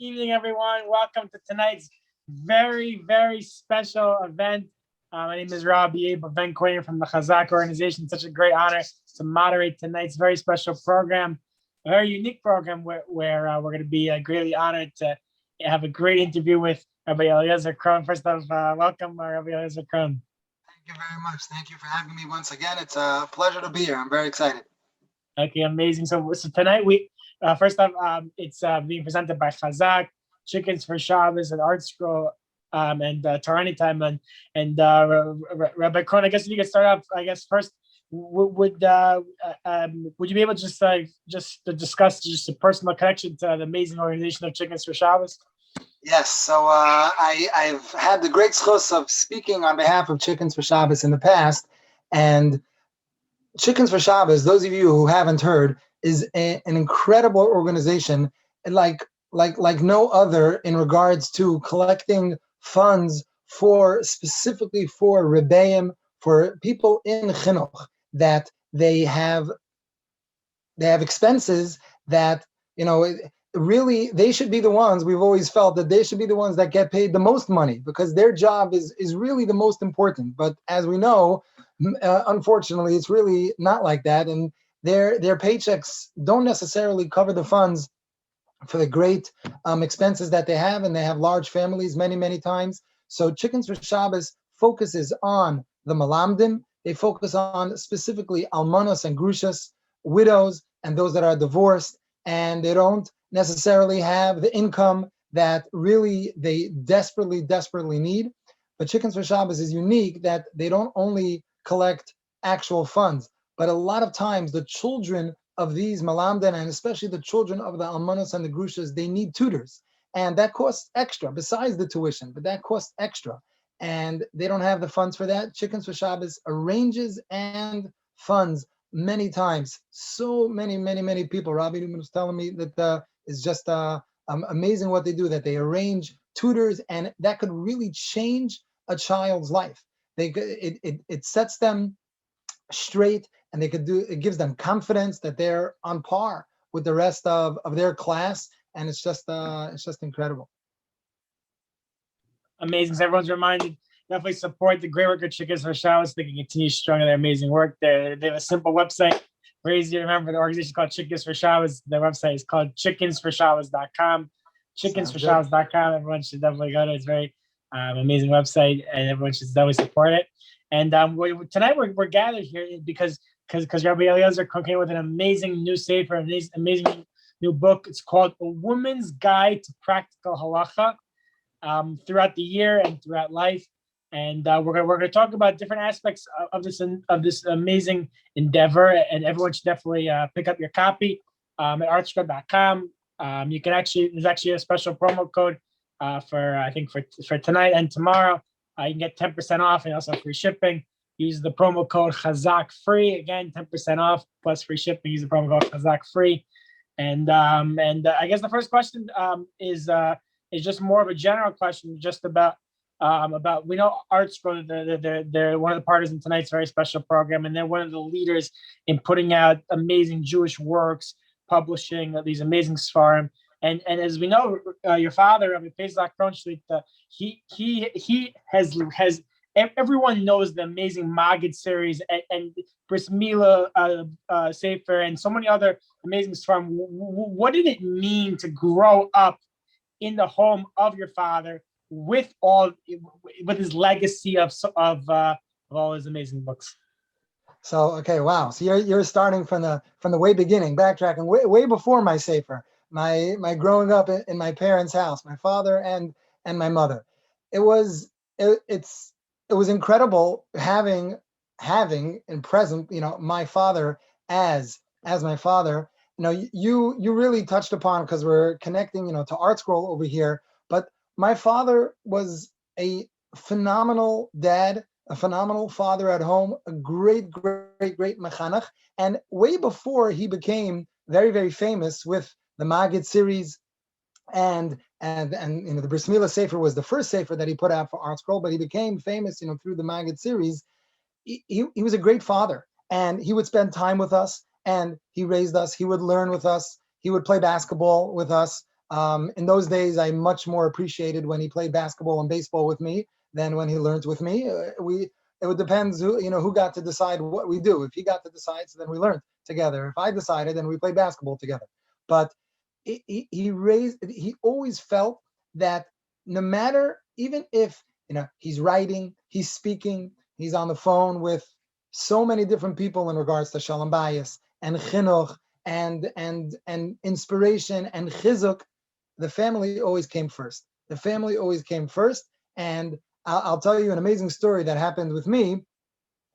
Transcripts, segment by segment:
evening, everyone. Welcome to tonight's very, very special event. My name is Rabbi Eliezer Krohn from the Chazaq organization. Such a great honor to moderate tonight's very special program, a very unique program where we're going to be greatly honored to have a great interview with Rabbi Eliezer Krohn. First off, welcome, Rabbi Eliezer Krohn. Thank you very much. Thank you for having me once again. It's a pleasure to be here. I'm very excited. Okay, amazing. So tonight first off, it's being presented by Chazaq, Chickens for Shabbos, and Art Scroll, and Torah Anytime, and Rabbi Krohn. I guess if you could start off, I guess first, would you be able to just to discuss just a personal connection to the amazing organization of Chickens for Shabbos? Yes. So I've had the great zchus of speaking on behalf of Chickens for Shabbos in the past, and Chickens for Shabbos, those of you who haven't heard, is an incredible organization, like no other in regards to collecting funds specifically for rebbeim, for people in chinuch, that they have expenses that, really they should be the ones. We've always felt that they should be the ones that get paid the most money, because their job is really the most important. But as we know, unfortunately, it's really not like that, and their paychecks don't necessarily cover the funds for the great expenses that they have, and they have large families many times. So Chickens for Shabbos focuses on the malamdim. They focus on specifically almanos and grushas, widows, and those that are divorced, and they don't necessarily have the income that really they desperately need. But Chickens for Shabbos is unique that they don't only collect actual funds, but a lot of times the children of these malamden, and especially the children of the almanos and the grushas, they need tutors, and that costs extra besides the tuition, but that costs extra, and they don't have the funds for that. Chickens for Shabbos arranges and funds many times. So many people. Rabbi was telling me that it's just amazing what they do, that they arrange tutors, and that could really change a child's life. It sets them straight, and it gives them confidence that they're on par with the rest of their class, and it's just incredible. Amazing. So everyone's reminded, definitely support the great work of Chickens for Shabbos. They can continue strong in their amazing work. They have a simple website, very easy to remember. The organization called Chickens for Shabbos. Their website is called chickensforshabbos.com. Chickensforshabbos.com. Everyone should definitely go to it. It's a very amazing website, and everyone should definitely support it. And tonight we're gathered here because Rabbi Eliezer Krohn came with an amazing new sefer, an amazing new book. It's called A Woman's Guide to Practical Halachah, throughout the year and throughout life. And we're going to talk about different aspects of this amazing endeavor. And everyone should definitely pick up your copy at artscrub.com. There's actually a special promo code for tonight and tomorrow. You can get 10% off and also free shipping. Use the promo code Chazaq free. Again, 10% off plus free shipping. Use the promo code Chazaq free. And I guess the first question is just more of a general question, just about we know Art Scroll, they're one of the partners in tonight's very special program, and they're one of the leaders in putting out amazing Jewish works, publishing these amazing svarim. And as we know, your father, Rabbi Eliezer Krohn, he has everyone knows the amazing Maggid series and Bris Milah Sefer and so many other amazing svarim. What did it mean to grow up in the home of your father with his legacy of all his amazing books? So okay, wow. So you're starting from the way beginning, backtracking way before my sefer. My growing up in my parents' house, my father and my mother. It was incredible having in present, my father as my father. You really touched upon, because we're connecting, to Art Scroll over here. But my father was a phenomenal dad, a phenomenal father at home, a great mechanech, and way before he became very, very famous with the Maggid series, and the Bris Milah Sefer was the first Sefer that he put out for Art Scroll, but he became famous, through the Maggid series. He was a great father, and he would spend time with us, and he raised us. He would learn with us. He would play basketball with us. In those days, I much more appreciated when he played basketball and baseball with me than when he learned with me. It would depend who got to decide what we do. If he got to decide, so then we learned together. If I decided, then we played basketball together. But he always felt that no matter, even if he's writing, he's speaking, he's on the phone with so many different people in regards to shalom bayis and chinuch and inspiration and chizuk, the family always came first. The family always came first. And I'll tell you an amazing story that happened with me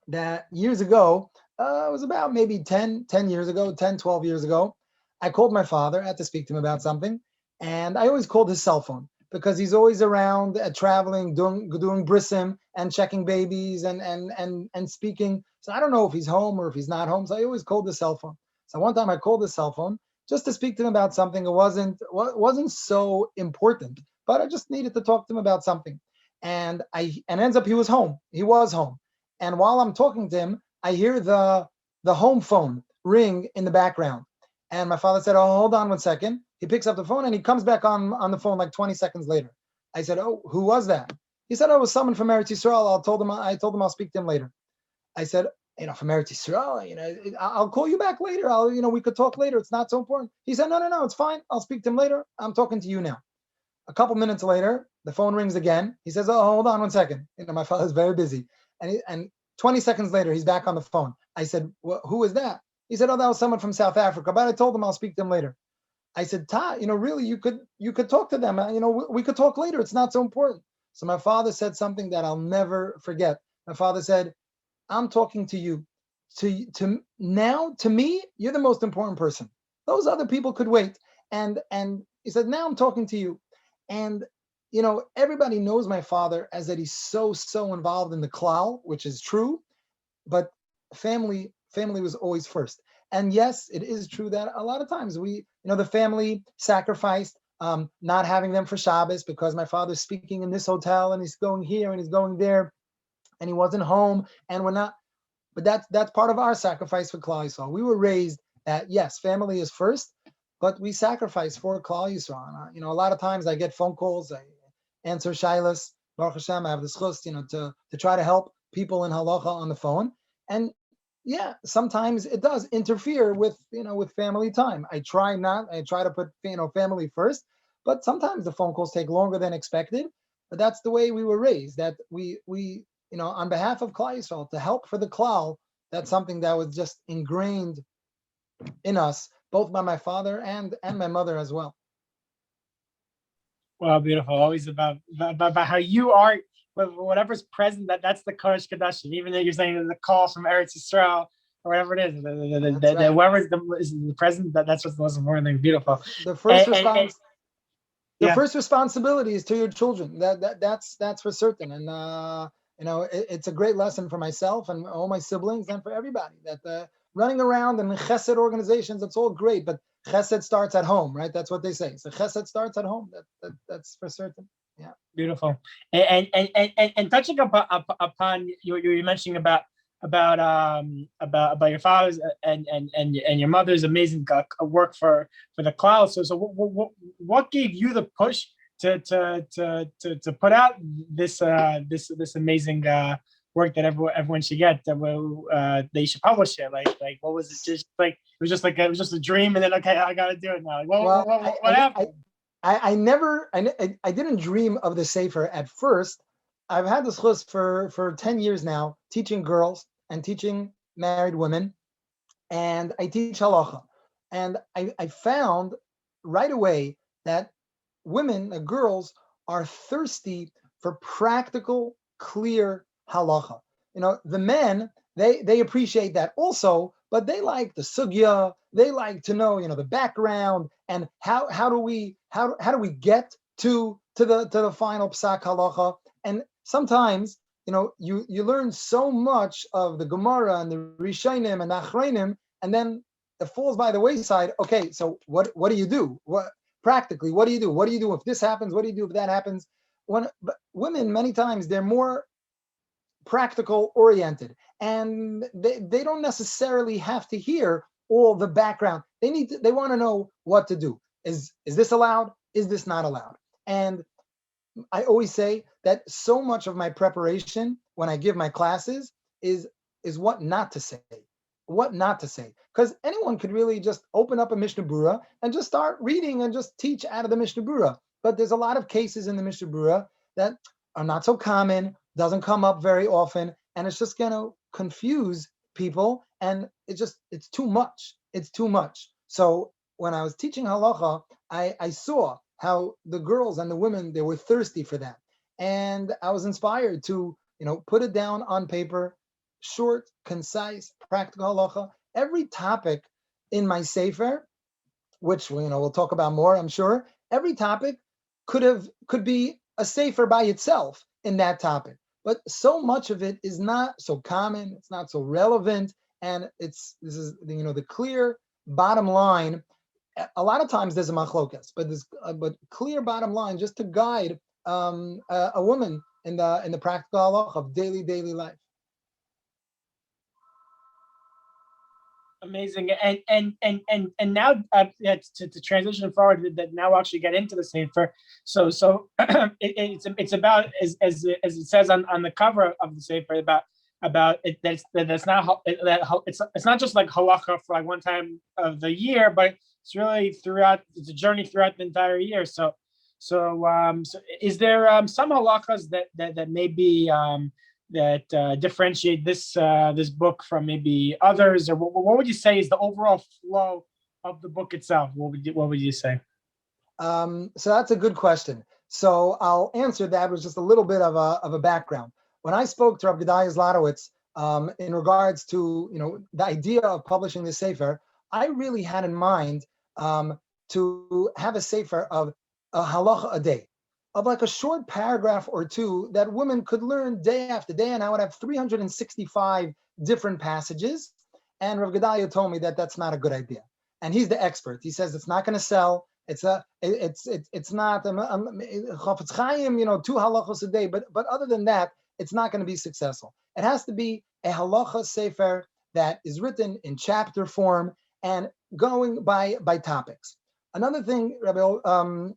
that years ago, it was about maybe 10 years ago, 10, 12 years ago. I called my father. I had to speak to him about something. And I always called his cell phone because he's always around traveling, doing brisim and checking babies and speaking. So I don't know if he's home or if he's not home. So I always called the cell phone. So one time I called the cell phone just to speak to him about something. It wasn't so important, but I just needed to talk to him about something. And ends up he was home. He was home. And while I'm talking to him, I hear the home phone ring in the background. And my father said, "Oh, hold on 1 second." He picks up the phone and he comes back on the phone like 20 seconds later. I said, "Oh, who was that?" He said, "Oh, it was someone from Eretz Yisrael. I told him I'll speak to him later." I said, "From Eretz Yisrael, I'll call you back later. We could talk later. It's not so important." He said, No, it's fine. I'll speak to him later. I'm talking to you now." A couple minutes later, the phone rings again. He says, "Oh, hold on 1 second." My father's very busy. And 20 seconds later, he's back on the phone. I said, "Who is that?" He said, "Oh, that was someone from South Africa, but I told him I'll speak to him later." I said, really, you could talk to them. We could talk later. It's not so important." So my father said something that I'll never forget. My father said, "I'm talking to you. To me, you're the most important person. Those other people could wait." And he said, "Now I'm talking to you." And everybody knows my father as that he's so involved in the klal, which is true, but family was always first. And yes, it is true that a lot of times the family sacrificed not having them for Shabbos because my father's speaking in this hotel and he's going here and he's going there and he wasn't home and we're not. But that's part of our sacrifice for Klal Yisrael. We were raised that yes, family is first, but we sacrifice for Klal Yisrael. A lot of times I get phone calls, I answer shilas. Baruch Hashem, I have the schus, to try to help people in halacha on the phone. And yeah, sometimes it does interfere with family time. I try to put family first, but sometimes the phone calls take longer than expected. But that's the way we were raised. That we on behalf of Klal Yisrael to help for the klal. That's something that was just ingrained in us, both by my father and my mother as well. Well, beautiful. Always about how you are, whatever's present. That's the Kodesh Kodashim. Even though you're saying the call from Eretz Yisrael or whatever it is, whoever's is the present. That's what's the most important thing. Beautiful. The first responsibility is to your children. That's for certain. And it's a great lesson for myself and all my siblings and for everybody that running around in chesed organizations, it's all great, but chesed starts at home, right? That's what they say. So chesed starts at home. That's for certain. Yeah. Beautiful. And touching upon you mentioning about your father's and your mother's amazing work for the cloud. So what gave you the push to put out this amazing work that everyone should get, that they should publish it? Like what was it? Just like it was just a dream, and then okay, I gotta do it now. Like what happened? I didn't dream of the Sefer at first. I've had this chus for 10 years now, teaching girls and teaching married women, and I teach halacha. And I found right away that women, girls, are thirsty for practical, clear halacha. The men, they appreciate that also, but they like the sugya. They like to know, the background and how do we get to the final psak halacha. And sometimes, you learn so much of the Gemara and the Rishonim and the Achronim, and then it falls by the wayside. Okay, so what do you do? Practically, what do you do? What do you do if this happens? What do you do if that happens? But women, many times, they're more practical oriented, and they don't necessarily have to hear all the background. They want to know what to do. Is this allowed? is this not allowed? And I always say that so much of my preparation when I give my classes is what not to say. What not to say. Because anyone could really just open up a Mishnah Berurah and just start reading and just teach out of the Mishnah Berurah. But there's a lot of cases in the Mishnah Berurah that are not so common, doesn't come up very often, and it's just going to confuse people, and it's too much. It's too much. So when I was teaching halacha, I saw how the girls and the women, they were thirsty for that. And I was inspired to, put it down on paper, short, concise, practical halacha. Every topic in my sefer, which we'll talk about more, I'm sure, every topic could be a sefer by itself in that topic. But so much of it is not so common, it's not so relevant, and this is the clear bottom line. A lot of times there's a machlokas, but clear bottom line just to guide a woman in the practical halacha of daily life. Amazing. And now to transition forward, that now we'll actually get into the sefer. So it's about as it says on the cover of the sefer about it, that's not it's not just like halacha for like one time of the year, but it's really it's a journey throughout the entire year. So is there some halachas that maybe that differentiate this book from maybe others, or what would you say is the overall flow of the book itself? What would you say? So that's a good question. So I'll answer that with just a little bit of a background. When I spoke to Rabbi Eliezer Krohn in regards to the idea of publishing the sefer, I really had in mind to have a sefer of a halacha a day, of like a short paragraph or two that women could learn day after day, and I would have 365 different passages. And Rav Gedalia told me that that's not a good idea, and he's the expert. He says it's not going to sell. It's not Chafetz Chaim, 2 halachos a day, but other than that, it's not going to be successful. It has to be a halacha sefer that is written in chapter form and going by topics. Another thing, Rabbi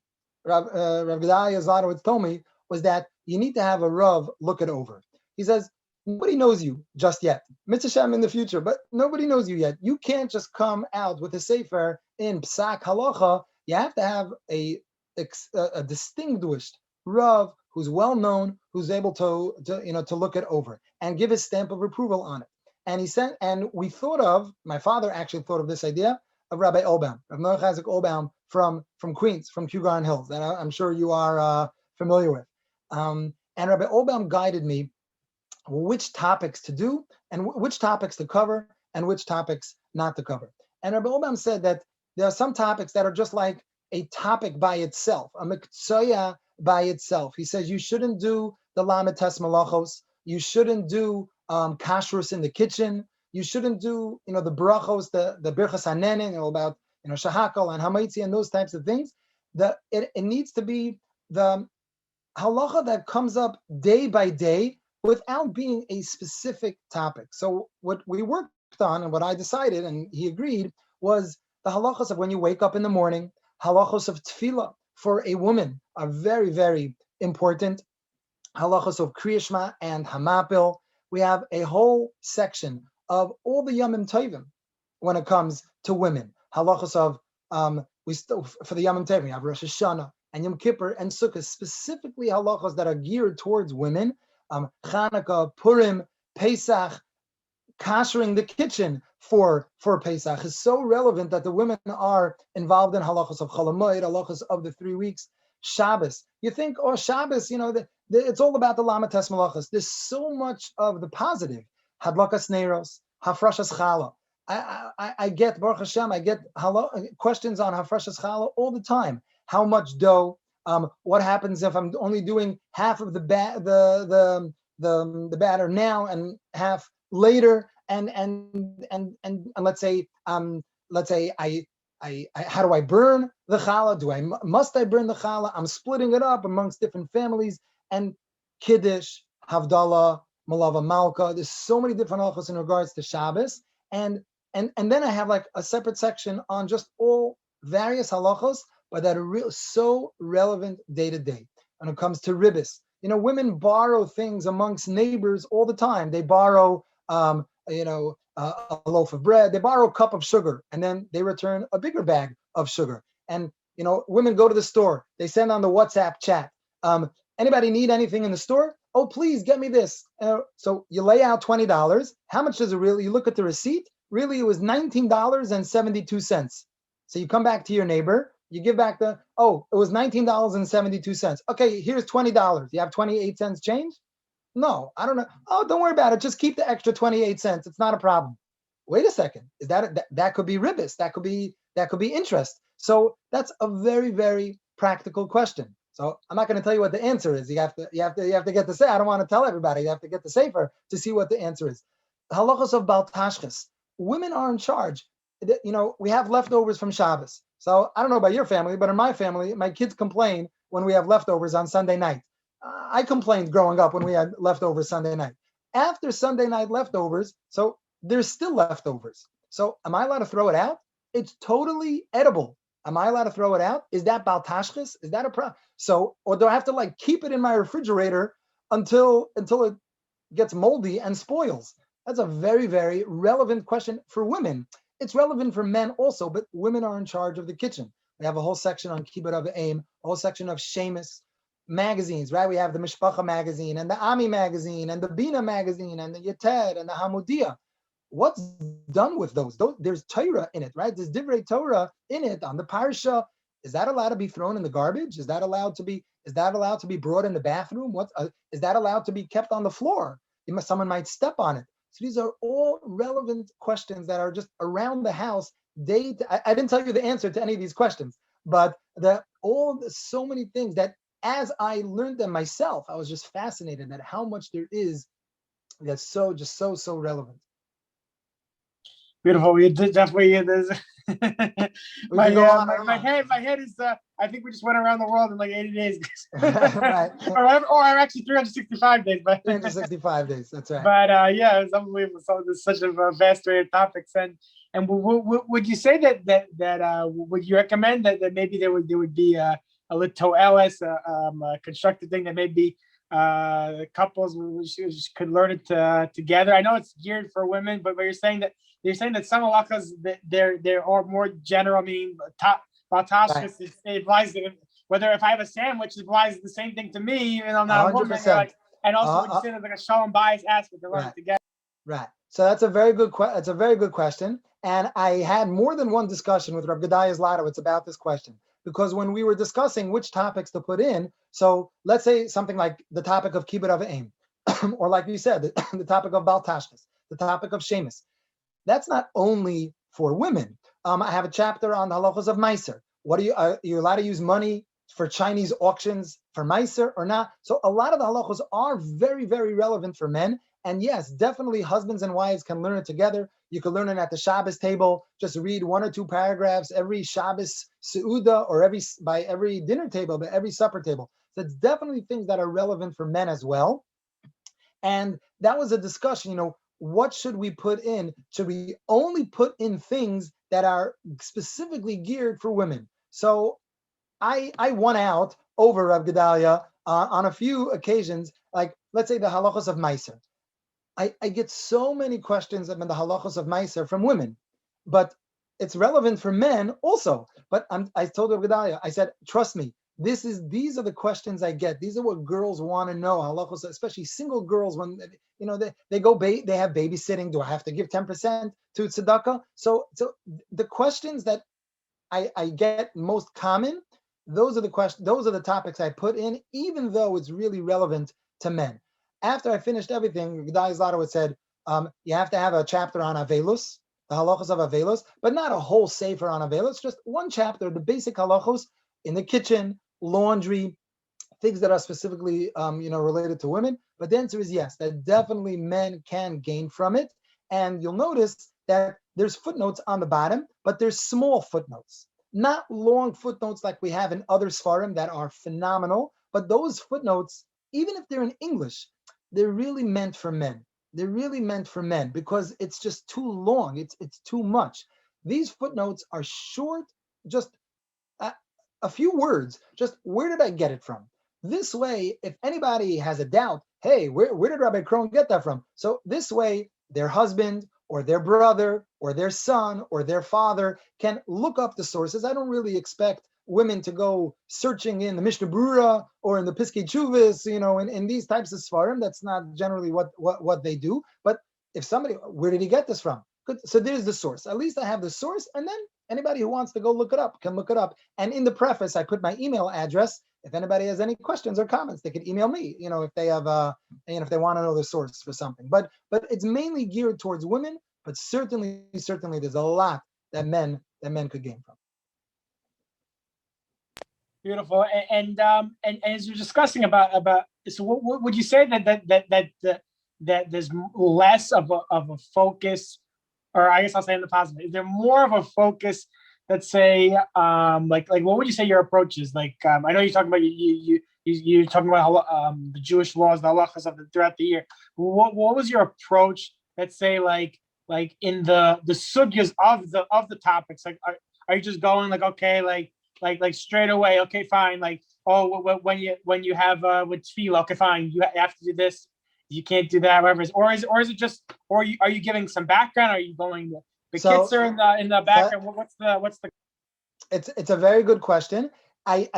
Eliezer told me was that you need to have a Rav look it over. He says, nobody knows you just yet. Mitzvah Shem in the future, but nobody knows you yet. You can't just come out with a sefer in Psak Halacha. You have to have a distinguished Rav who's well known, who's able to look it over and give his stamp of approval on it. And he said, and we thought of, my father actually thought of this idea of Rabbi Olbaum, Rabbi Chazaq Olbaum from Queens, from Kew Garden Hills, that I'm sure you are familiar with. And Rabbi Olbaum guided me which topics to do and which topics to cover and which topics not to cover. And Rabbi Olbaum said that there are some topics that are just like a topic by itself, a miktsaya by itself. He says you shouldn't do the lamed tes malachos, you shouldn't do kashrus in the kitchen, you shouldn't do the brachos, the birchas hanenin, about shahakal and hamaitzi and those types of things. It needs to be the halacha that comes up day by day without being a specific topic. So what we worked on and what I decided, and he agreed, was the halachos of when you wake up in the morning. Halachos of tefillah for a woman are very, very important. Halachos of Kriya Shema and Hamapil. We have a whole section of all the Yamim Tovim when it comes to women. Halachos of for the Yamim Tovim, we have Rosh Hashanah and Yom Kippur and Sukkot, specifically halachos that are geared towards women. Chanukah, Purim, Pesach, kashering the kitchen for Pesach is so relevant that the women are involved in halachos of Chol Hamoed, halachos of the 3 weeks. Shabbos, you think, Shabbos, it's all about the lamed tes malachos. There's so much of the positive. Hadlakas neiros, hafrashas challah. I get Baruch Hashem, I get questions on hafrashas challah all the time. How much dough? What happens if I'm only doing half of the batter now and half later? And let's say I how do I burn the challah? Must I burn the challah? I'm splitting it up amongst different families and kiddush, havdalah, malava malka. There's so many different halachos in regards to Shabbos, and then I have like a separate section on just all various halachos but that are real so relevant day to day. When it comes to ribbis, women borrow things amongst neighbors all the time. They borrow, a loaf of bread. They borrow a cup of sugar, and then they return a bigger bag of sugar. And women go to the store. They send on the WhatsApp chat. Anybody need anything in the store? Oh, please get me this. So you lay out $20. How much does it really? You look at the receipt. Really, it was $19.72. So you come back to your neighbor. You give back it was $19.72. Okay, here's $20. You have 28 cents change? No, I don't know. Oh, don't worry about it. Just keep the extra 28 cents. It's not a problem. Wait a second. Is that could be ribbis? That could be interest. So that's a very, very practical question. So I'm not going to tell you what the answer is. You have to get the say. I don't want to tell everybody. You have to get the sefer to see what the answer is. Halachos of Bal Tashchis. Women are in charge. We have leftovers from Shabbos. So I don't know about your family, but in my family, my kids complain when we have leftovers on Sunday night. I complained growing up when we had leftovers Sunday night. After Sunday night leftovers, so there's still leftovers. So am I allowed to throw it out? It's totally edible. Am I allowed to throw it out? Is that Bal Tashchis? Is that a problem? So, or do I have to keep it in my refrigerator until it gets moldy and spoils? That's a very, very relevant question for women. It's relevant for men also, but women are in charge of the kitchen. We have a whole section on Kibbud Av V'Em, a whole section of Shemus magazines, right? We have the Mishpacha magazine and the Ami magazine and the Bina magazine and the Yeted and the Hamudia. What's done with those? There's Torah in it, right? There's Divrei Torah in it on the Parsha. Is that allowed to be thrown in the garbage? Is that allowed to be brought in the bathroom? Is that allowed to be kept on the floor? Someone might step on it. So these are all relevant questions that are just around the house. I didn't tell you the answer to any of these questions, but so many things that as I learned them myself, I was just fascinated at how much there is that's so relevant. Beautiful. We definitely there's my head is I think we just went around the world in like 80 days. Right. or actually 365 days, but 365 days, that's right. But yeah, it's unbelievable. So there's such a vast array of topics. And would you say that would you recommend that maybe there would be a little LS constructed thing that maybe couples could learn it together? I know it's geared for women, but you're saying that some halachas there are more general, meaning Baltashkas, it applies to whether if I have a sandwich, it applies the same thing to me, even though I'm not a woman. And also, would you say there's like a shalom bias aspect to learn it together? Right. So that's a very good question. And I had more than one discussion with Rabbi Eliezer Krohn about this question, because when we were discussing which topics to put in, so let's say something like the topic of Kibbud Av V'Em, or like you said, the topic of Bal Tashchis, the topic of Shemus. That's not only for women. I have a chapter on the halachos of Meiser. Are you allowed to use money for Chinese auctions for Meiser or not? So a lot of the halachos are very, very relevant for men. And yes, definitely husbands and wives can learn it together. You can learn it at the Shabbos table. Just read 1 or 2 paragraphs every Shabbos Seuda, or by every dinner table, by every supper table. So it's definitely things that are relevant for men as well. And that was a discussion, what should we put in? Should we only put in things that are specifically geared for women? So I won out over Rav Gedalia on a few occasions, like let's say the halachos of Meiser. I get so many questions about the halachos of Meiser from women, but it's relevant for men also. But I told Rav Gedalia, I said, trust me, these are the questions I get. These are what girls want to know. Halachos, especially single girls, when they go they have babysitting. Do I have to give 10% to tzedakah? So the questions that I get most common, those are the questions. Those are the topics I put in, even though it's really relevant to men. After I finished everything, Rabbi Eliezer said, you have to have a chapter on Avelus, the halachos of Avelus, but not a whole sefer on Avelus, just one chapter, the basic halachos in the kitchen, laundry, things that are specifically related to women. But the answer is yes, that definitely men can gain from it. And you'll notice that there's footnotes on the bottom, but there's small footnotes, not long footnotes like we have in other Sfarim that are phenomenal. But those footnotes, even if they're in English, they're really meant for men. They're really meant for men because it's just too long. It's too much. These footnotes are short, just a few words, just where did I get it from? This way, if anybody has a doubt, hey, where did Rabbi Krohn get that from? So this way, their husband or their brother or their son or their father can look up the sources. I don't really expect women to go searching in the Mishnah Brura or in the Piskei Teshuvos, in these types of svarim. That's not generally what they do. But if somebody, where did he get this from? Good. So there's the source. At least I have the source, and then anybody who wants to go look it up can look it up. And in the preface, I put my email address. If anybody has any questions or comments, they can email me. If they have, if they want to know the source for something. But it's mainly geared towards women. But certainly, there's a lot that men could gain from. Beautiful. And as you're discussing about so what would you say that there's less of a focus, or I guess I'll say in the positive, is there more of a focus, let's say, like what would you say your approach is? Like, I know you're talking about you're talking about the Jewish laws, the halachas throughout the year. What was your approach, let's say, like in the sugyas of the topics? Like, are you just going like, okay, like straight away, okay, fine, like, oh, when you have with tefillah, okay, fine, you have to do this, you can't do that, whatever, or is it just, or are you giving some background? Are you going the kids are in the background? What's the? It's a very good question. I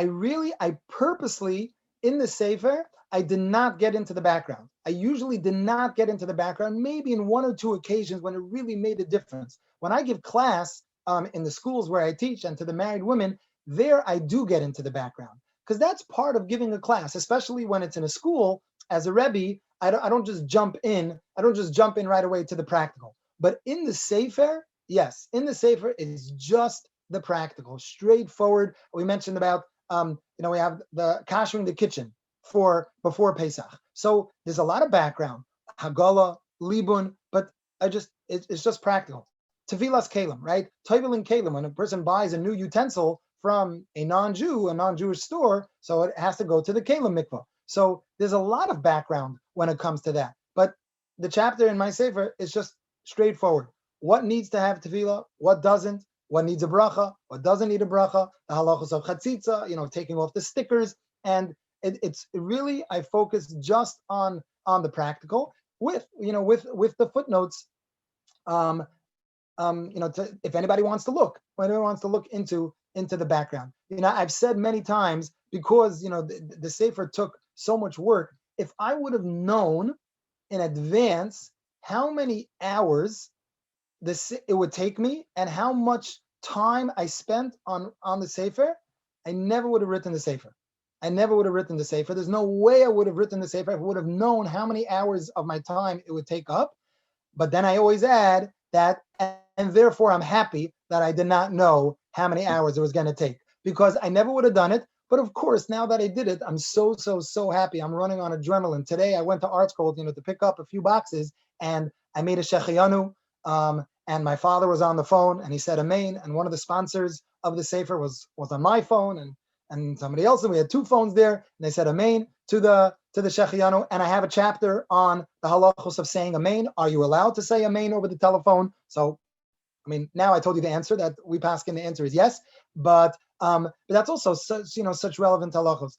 purposely in the sefer I did not get into the background. I usually did not get into the background. Maybe in one or two occasions when it really made a difference. When I give class in the schools where I teach and to the married women, there I do get into the background, because that's part of giving a class, especially when it's in a school. As a Rebbe, I don't just jump in right away to the practical. But in the Sefer, yes, in the Sefer is just the practical, straightforward. We mentioned about we have the kashering the kitchen for before Pesach. So there's a lot of background, Hagala, Libun, but it's just practical. Tevilas Kalim, right? Tevilin Kalim, when a person buys a new utensil from a non-Jewish store, so it has to go to the Kalim mikvah. So there's a lot of background when it comes to that. But the chapter in my sefer is just straightforward. What needs to have tefillah, what doesn't, what needs a bracha, what doesn't need a bracha, the halachos of chatzitza, taking off the stickers. And it's really, I focus just on the practical with the footnotes, if anybody wants to look into the background. I've said many times, because the sefer took so much work. If I would have known in advance how many hours it would take me and how much time I spent on the sefer, I never would have written the sefer. There's no way I would have written the sefer if I would have known how many hours of my time it would take up. But then I always add that, and therefore I'm happy that I did not know how many hours it was going to take, because I never would have done it. But of course, now that I did it, I'm so happy. I'm running on adrenaline. Today I went to Art Scroll, to pick up a few boxes, and I made a shechiyanu, and my father was on the phone, and he said amen. And one of the sponsors of the sefer was on my phone, and somebody else, and we had two phones there, and they said amen to the shechiyanu. And I have a chapter on the halachos of saying amen. Are you allowed to say amen over the telephone? So, now I told you the answer, that we paskin, the answer is yes, but that's also such relevant halachos.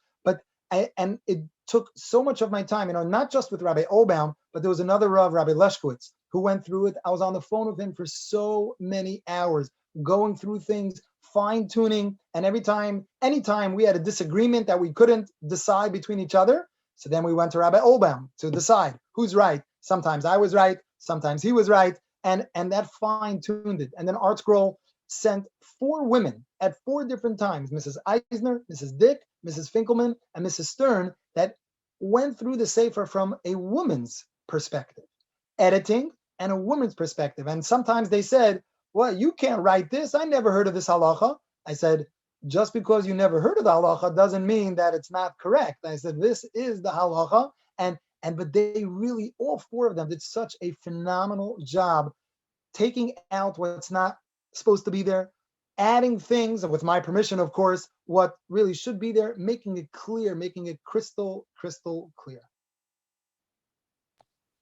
And it took so much of my time, not just with Rabbi Olbaum, but there was another Rav, Rabbi Leshkowitz, who went through it. I was on the phone with him for so many hours, going through things, fine tuning, and anytime we had a disagreement that we couldn't decide between each other, so then we went to Rabbi Olbaum to decide who's right. Sometimes I was right, sometimes he was right, and that fine-tuned it. And then Art Scroll sent 4 women at 4 different times, Mrs. Eisner, Mrs. Dick, Mrs. Finkelman, and Mrs. Stern, that went through the sefer from a woman's perspective, editing and a woman's perspective. And sometimes they said, well, you can't write this. I never heard of this halacha. I said, just because you never heard of the halacha doesn't mean that it's not correct. I said, this is the halacha. But they really, all 4 of them, did such a phenomenal job taking out what's not supposed to be there, adding things, with my permission, of course, what really should be there, making it clear, making it crystal clear.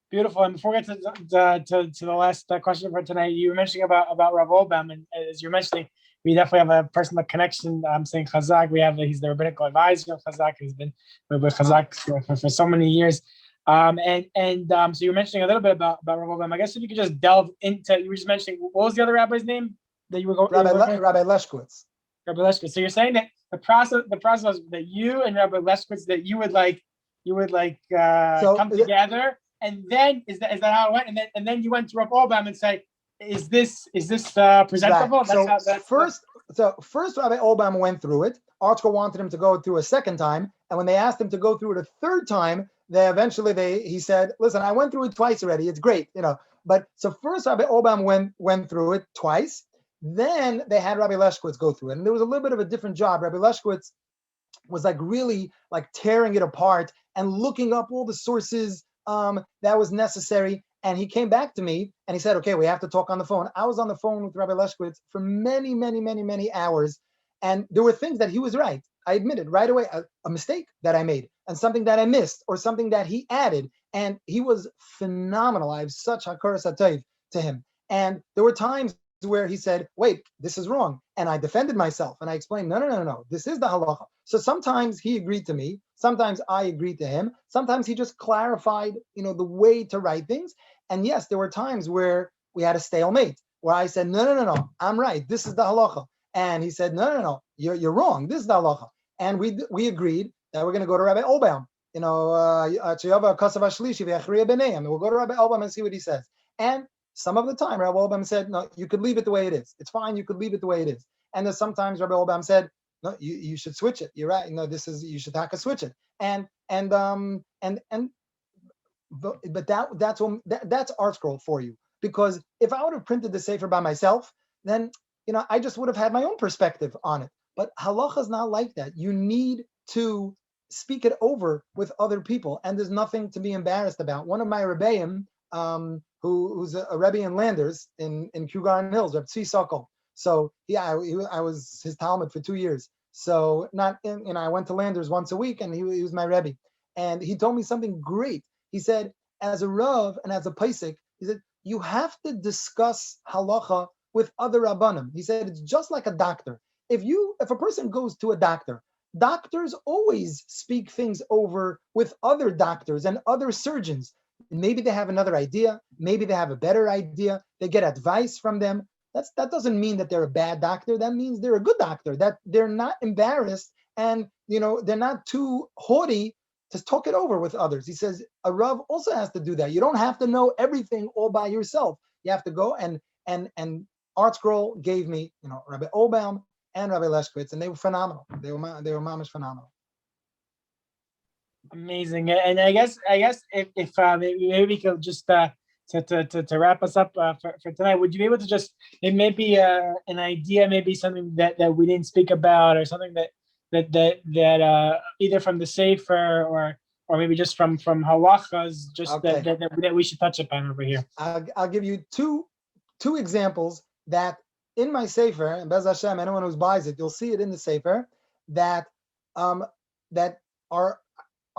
Beautiful. And before we get to the last question for tonight, you were mentioning about Rav Olbaum, and as you're mentioning, we definitely have a personal connection. I'm saying Chazaq. He's the rabbinical advisor of Chazaq. He's been with Chazaq for so many years. So you were mentioning a little bit about Rabbi. I guess if you could just delve into, you were just mentioning, what was the other rabbi's name that you were going? Rabbi Leshkowitz. Rabbi Leshkowitz. So you're saying that the process that you and Rabbi Leshkowitz, that you would come together, and then is that how it went? And then you went to Rabbi Obam and say, is this presentable? Right. So first Rabbi Obam went through it. Archko wanted him to go through a second time, and when they asked him to go through it a third time, he said, listen, I went through it twice already. It's great, But so first Rabbi Obam went through it twice. Then they had Rabbi Leshkowitz go through it, and there was a little bit of a different job. Rabbi Leshkowitz was really tearing it apart and looking up all the sources that was necessary. And he came back to me and he said, okay, we have to talk on the phone. I was on the phone with Rabbi Leshkowitz for many, many, many, many hours. And there were things that he was right. I admitted right away a mistake that I made and something that I missed or something that he added. And he was phenomenal. I have such hakaras hatov to him. And there were times where he said, wait, this is wrong. And I defended myself and I explained, no, this is the halacha. So sometimes he agreed to me. Sometimes I agreed to him. Sometimes he just clarified, the way to write things. And yes, there were times where we had a stalemate, where I said, no, I'm right. This is the halacha. And he said, no, you're wrong. This is the halacha. And we agreed that we're going to go to Rabbi Obam. We'll go to Rabbi Obam and see what he says. And some of the time, Rabbi Obam said, no, you could leave it the way it is. It's fine. You could leave it the way it is. And then sometimes Rabbi Obam said, no, you should switch it. You're right. You should have to switch it. But that's art scroll for you. Because if I would have printed the sefer by myself, then, I just would have had my own perspective on it. But halacha is not like that. You need to speak it over with other people. And there's nothing to be embarrassed about. One of my rebbeim, who's a rebbe in Landers in Kew Garden Hills, Rabbi Tzvi. So I was his talmid for 2 years. So I went to Landers once a week, and he was my rebbe. And he told me something great. He said, as a rav and as a paisik, he said, you have to discuss halacha with other rabbanim. He said, it's just like a doctor. If a person goes to a doctor, doctors always speak things over with other doctors and other surgeons. Maybe they have another idea. Maybe they have a better idea. They get advice from them. That doesn't mean that they're a bad doctor. That means they're a good doctor, that they're not embarrassed and, they're not too haughty to talk it over with others. He says a Rav also has to do that. You don't have to know everything all by yourself. You have to go and Art Scroll gave me, Rabbi Obam and Rabbi Leshkowitz, and they were phenomenal. They were mamish phenomenal. Amazing. And I guess if maybe we could just to wrap us up for tonight, would you be able to just maybe an idea, maybe something that we didn't speak about, or something that either from the sefer or maybe just from halachas, just okay, that we should touch upon over here? I'll give you two examples that in my sefer, and Bez Hashem, anyone who buys it, you'll see it in the sefer, that are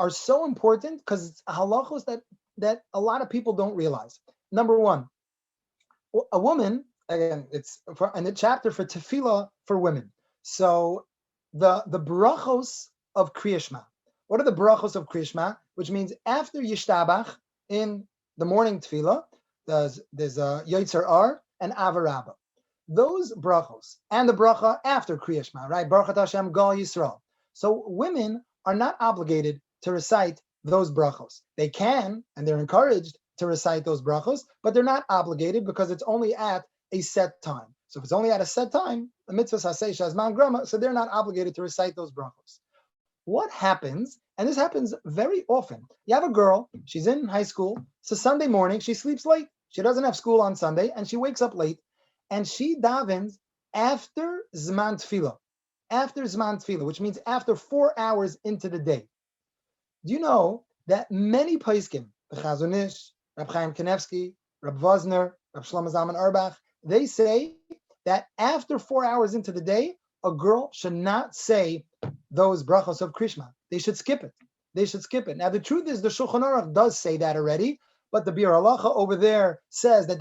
so important because it's halachos that a lot of people don't realize. Number one, a woman, again, it's in the chapter for tefillah for women. So the brachos of Kriya Shema. What are the brachos of Kriya Shema? Which means after Yishtabach in the morning tefillah, there's a Yotzer Ar and Avarabba. Those brachos and the bracha after Kriya Shema, right? Baruch Hashem Gal Yisrael. So women are not obligated to recite those brachos. They can, and they're encouraged to recite those brachos, but they're not obligated because it's only at a set time. So if it's only at a set time, the mitzvah saseh shazman grama, so they're not obligated to recite those brachos. What happens, and this happens very often, you have a girl, she's in high school, it's a Sunday morning, she sleeps late, she doesn't have school on Sunday, and she wakes up late, and she davens after Zman Tefillah, which means after 4 hours into the day. Do you know that many poskim, the Chazon Ish, Reb Chaim Kanevsky, Reb Vosner, Reb Shlomo Zalman Auerbach, they say that after 4 hours into the day, a girl should not say those brachos of Kriya Shema. They should skip it. Now, the truth is, the Shulchan Aruch does say that already, but the Bir Halacha over there says that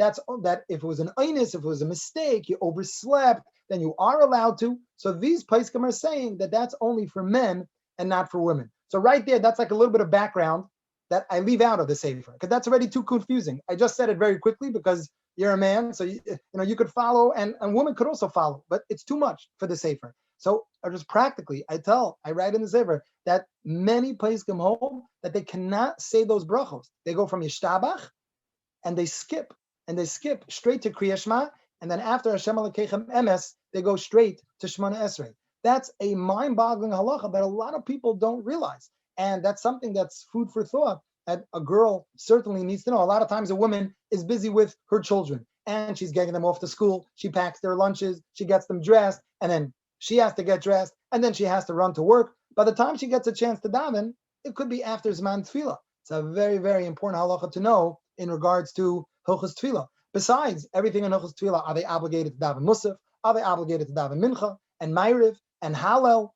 that if it was an einus, if it was a mistake, you overslept, then you are allowed to. So these poskim are saying that that's only for men and not for women. So right there, that's like a little bit of background that I leave out of the sefer, because that's already too confusing. I just said it very quickly because you're a man, so you could follow, and a woman could also follow, but it's too much for the sefer. So just practically, I write in the sefer that many poskim hold that they cannot say those brachos. They go from Yishtabach and they skip straight to Kriya Shema, and then after Hashem Elokeichem Emes, they go straight to Shemona Esrei. That's a mind-boggling halacha that a lot of people don't realize. And that's something that's food for thought that a girl certainly needs to know. A lot of times a woman is busy with her children and she's getting them off to school. She packs their lunches, she gets them dressed, and then she has to get dressed, and then she has to run to work. By the time she gets a chance to daven, it could be after Zman Tefillah. It's a very, very important halacha to know in regards to Hilchos Tefillah. Besides everything in Hilchos Tefillah, are they obligated to daven Musaf? Are they obligated to daven Mincha and Ma'ariv and Hallel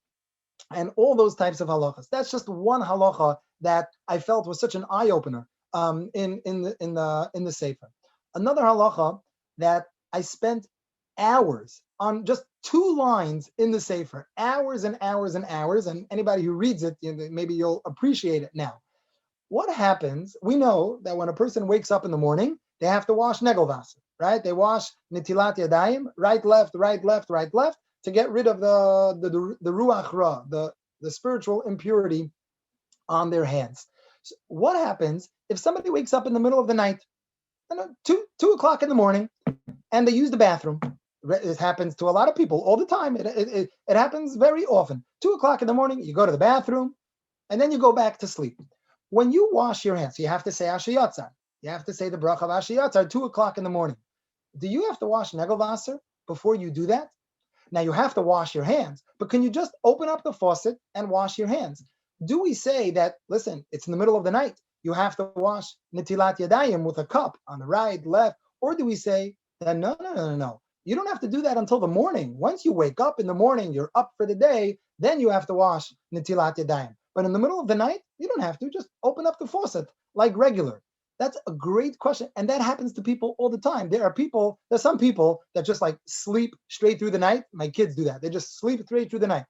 and all those types of halachas? That's just one halacha that I felt was such an eye opener in the sefer. Another halacha that I spent hours on, just 2 lines in the sefer, hours and hours and hours, and anybody who reads it, maybe you'll appreciate it now. What happens? We know that when a person wakes up in the morning, they have to wash negelvasser, right? They wash netilat yadayim, right, left, to get rid of the ruach ra, the spiritual impurity on their hands. So what happens if somebody wakes up in the middle of the night, 2 o'clock in the morning, and they use the bathroom? It happens to a lot of people all the time. It happens very often. 2 o'clock in the morning, you go to the bathroom, and then you go back to sleep. When you wash your hands, you have to say Ashiyatzar. You have to say the bracha of Ashiyatzar 2 o'clock in the morning. Do you have to wash negelvasser before you do that? Now you have to wash your hands, but can you just open up the faucet and wash your hands? Do we say that, listen, it's in the middle of the night, you have to wash netilat yadayim with a cup on the right, left, or do we say that no, you don't have to do that until the morning. Once you wake up in the morning, you're up for the day, then you have to wash netilat yadayim. But in the middle of the night, you don't have to. Just open up the faucet like regular. That's a great question. And that happens to people all the time. There's some people that just like sleep straight through the night. My kids do that. They just sleep straight through the night.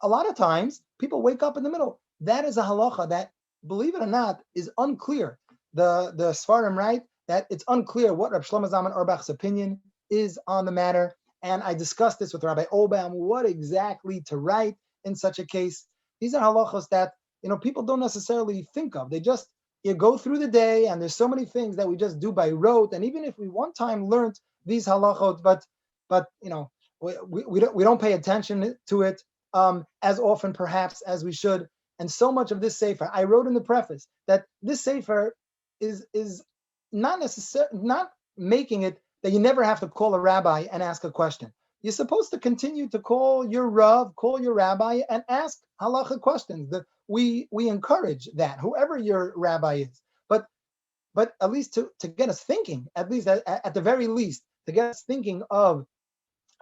A lot of times people wake up in the middle. That is a halacha that, believe it or not, is unclear. The Sfarim write that it's unclear what Reb Shlomo Zalman Auerbach's opinion is on the matter. And I discussed this with Rabbi Olbaum, what exactly to write in such a case. These are halachos that people don't necessarily think of. You go through the day, and there's so many things that we just do by rote. And even if we one time learned these halachot, but we don't pay attention to it as often perhaps as we should. And so much of this sefer, I wrote in the preface that this sefer is not making it that you never have to call a rabbi and ask a question. You're supposed to continue to call your Rav, call your rabbi, and ask halacha questions. We encourage that, whoever your rabbi is. But at least to get us thinking, at least at the very least, to get us thinking of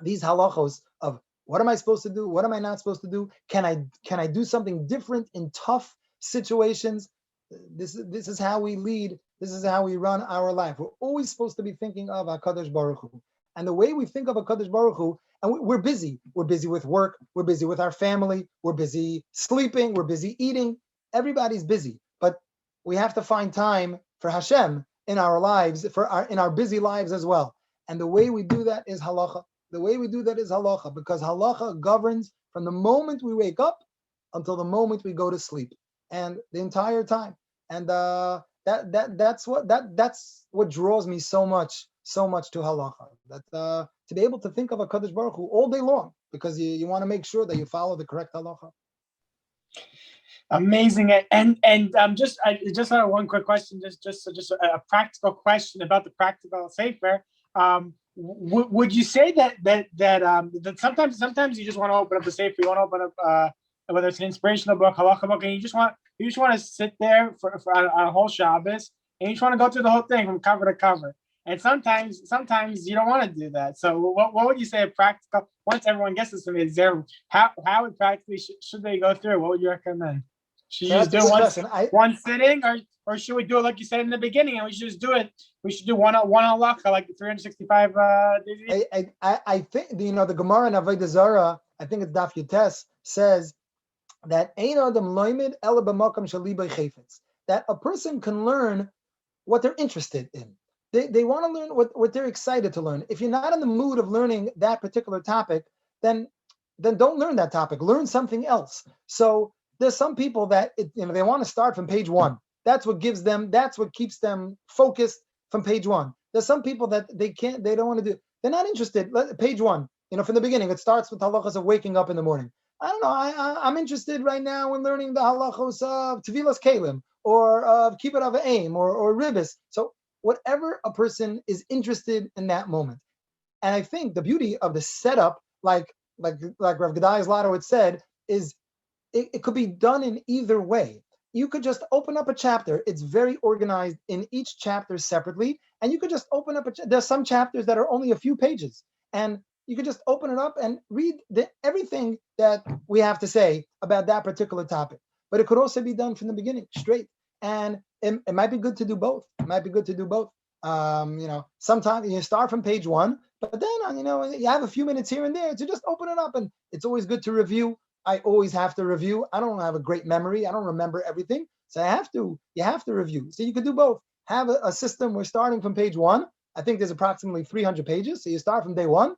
these halachos of what am I supposed to do, what am I not supposed to do? Can I do something different in tough situations? This is how we lead. This is how we run our life. We're always supposed to be thinking of HaKadosh Baruch Hu. And the way we think of HaKadosh Baruch Hu, and we're busy. We're busy with work. We're busy with our family. We're busy sleeping. We're busy eating. Everybody's busy. But we have to find time for Hashem in our lives, in our busy lives as well. And the way we do that is halacha. Because halacha governs from the moment we wake up until the moment we go to sleep, and the entire time. And that's what draws me so much to halacha. That to be able to think of HaKadosh Baruch Hu all day long, because you want to make sure that you follow the correct halacha. Amazing. And I just have one quick question, just a practical question about the practical sefer. Would you say that sometimes you just want to open up the sefer, you want to open up whether it's an inspirational book, halacha book, and you just want to sit there for a whole Shabbos, and you just want to go through the whole thing from cover to cover. And sometimes you don't want to do that. So what would you say a practical, once everyone gets this from me, is there how practically should they go through? What would you recommend? Should So you that's just a do good one question. one sitting, or should we do it like you said in the beginning, and we should just do it? We should do one halacha like 365 days. I think the Gemara in Avodah Zarah, I think it's Daf Yutes, says that ein adam loimed ela b'makam shalibay chayfetz, that a person can learn what they're interested in. They want to learn what they're excited to learn. If you're not in the mood of learning that particular topic, then don't learn that topic. Learn something else. So there's some people that they want to start from page 1. That's what keeps them focused from page 1. There's some people that they don't want to do. They're not interested. Page 1, from the beginning, it starts with halachas of waking up in the morning. I don't know. I'm interested right now in learning the halachos of tevilas kalim, or of kibbut av aim, or ribis. So whatever a person is interested in that moment. And I think the beauty of the setup, like Rav Gedai Zlato had said, is it could be done in either way. You could just open up a chapter. It's very organized in each chapter separately, and you could just open up there's some chapters that are only a few pages, and you could just open it up and read everything that we have to say about that particular topic. But it could also be done from the beginning, straight. And it might be good to do both. Sometimes you start from page 1, but then you have a few minutes here and there to just open it up, and it's always good to review. I always have to review. I don't have a great memory. I don't remember everything, so you have to review. So you could do both. Have a system where starting from page 1. I think there's approximately 300 pages, so you start from day 1.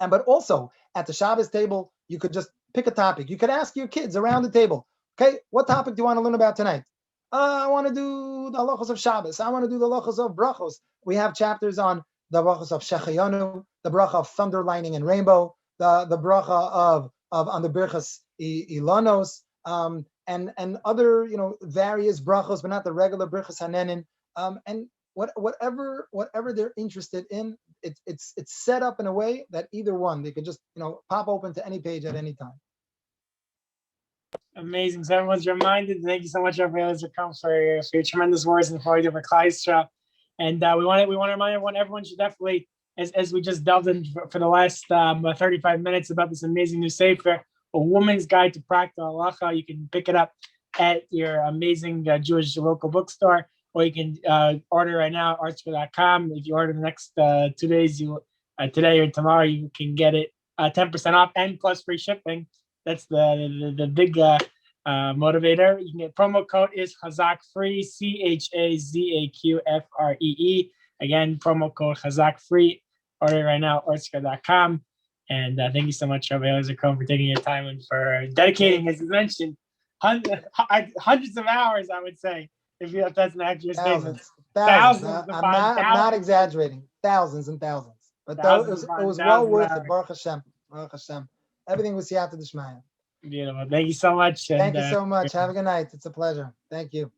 But also at the Shabbos table, you could just pick a topic. You could ask your kids around the table, okay, what topic do you want to learn about tonight? I want to do the halachos of Shabbos. I want to do the halachos of brachos. We have chapters on the brachos of Shechayanu, the bracha of thunder, lightning, and rainbow, the bracha of on the birchas ilanos, and other various brachos, but not the regular birchas hanenin. And whatever they're interested in, it's set up in a way that either one they could just pop open to any page at any time. Amazing. So everyone's reminded. Thank you so much, Rabbi Eliezer Krohn, for your tremendous words and for your different Klal. And we want to remind everyone should definitely, as we just delved in for the last 35 minutes about this amazing new sefer, A Woman's Guide to Practical Halachah. You can pick it up at your amazing Jewish local bookstore, or you can order right now, artscroll.com. If you order the next 2 days, today or tomorrow, you can get it 10% off and plus free shipping. That's the big motivator. You can get promo code is Chazaq free, CHAZAQFREE. Again, promo code Chazaq free. Order right now, artscroll.com. And thank you so much, Rabbi Eliezer Krohn, for taking your time and for dedicating, as you mentioned, hundreds of hours, I would say, if that's an accurate statement. Thousands. I'm not exaggerating. Thousands and thousands. But it was well worth it. Baruch Hashem. Baruch Hashem. Everything was siyata d'shmaya. Beautiful. Thank you so much. Thank you so much. Have a good night. It's a pleasure. Thank you.